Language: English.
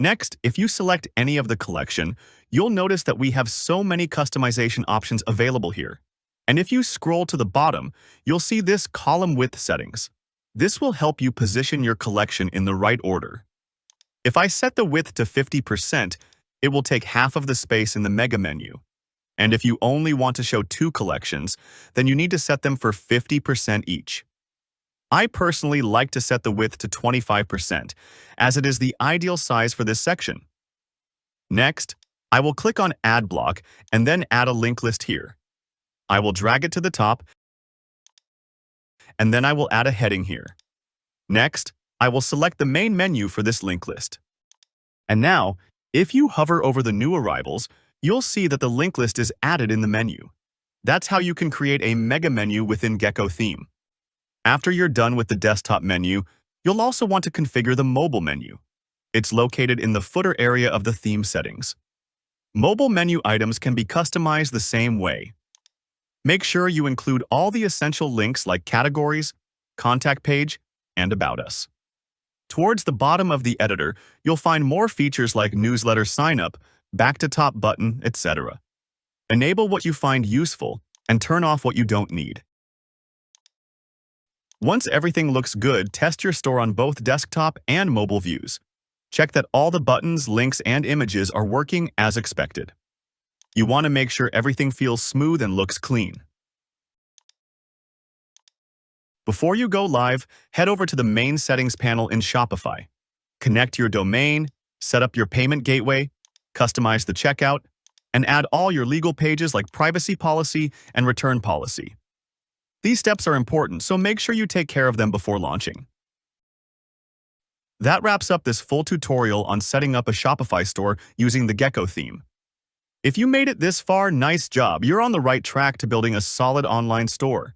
Next, if you select any of the collection, you'll notice that we have so many customization options available here. And if you scroll to the bottom, you'll see this column width settings. This will help you position your collection in the right order. If I set the width to 50%, it will take half of the space in the mega menu. And if you only want to show 2 collections, then you need to set them for 50% each. I personally like to set the width to 25%, as it is the ideal size for this section. Next, I will click on Add Block and then add a link list here. I will drag it to the top, and then I will add a heading here. Next, I will select the main menu for this link list. And now, if you hover over the new arrivals, you'll see that the link list is added in the menu. That's how you can create a mega menu within Gecko theme. After you're done with the desktop menu, you'll also want to configure the mobile menu. It's located in the footer area of the theme settings. Mobile menu items can be customized the same way. Make sure you include all the essential links like categories, contact page, and about us. Towards the bottom of the editor, you'll find more features like newsletter sign-up, back-to-top button, etc. Enable what you find useful and turn off what you don't need. Once everything looks good, test your store on both desktop and mobile views. Check that all the buttons, links, and images are working as expected. You want to make sure everything feels smooth and looks clean. Before you go live, head over to the main settings panel in Shopify. Connect your domain, set up your payment gateway, customize the checkout, and add all your legal pages like privacy policy and return policy. These steps are important, so make sure you take care of them before launching. That wraps up this full tutorial on setting up a Shopify store using the Gecko theme. If you made it this far, nice job. You're on the right track to building a solid online store.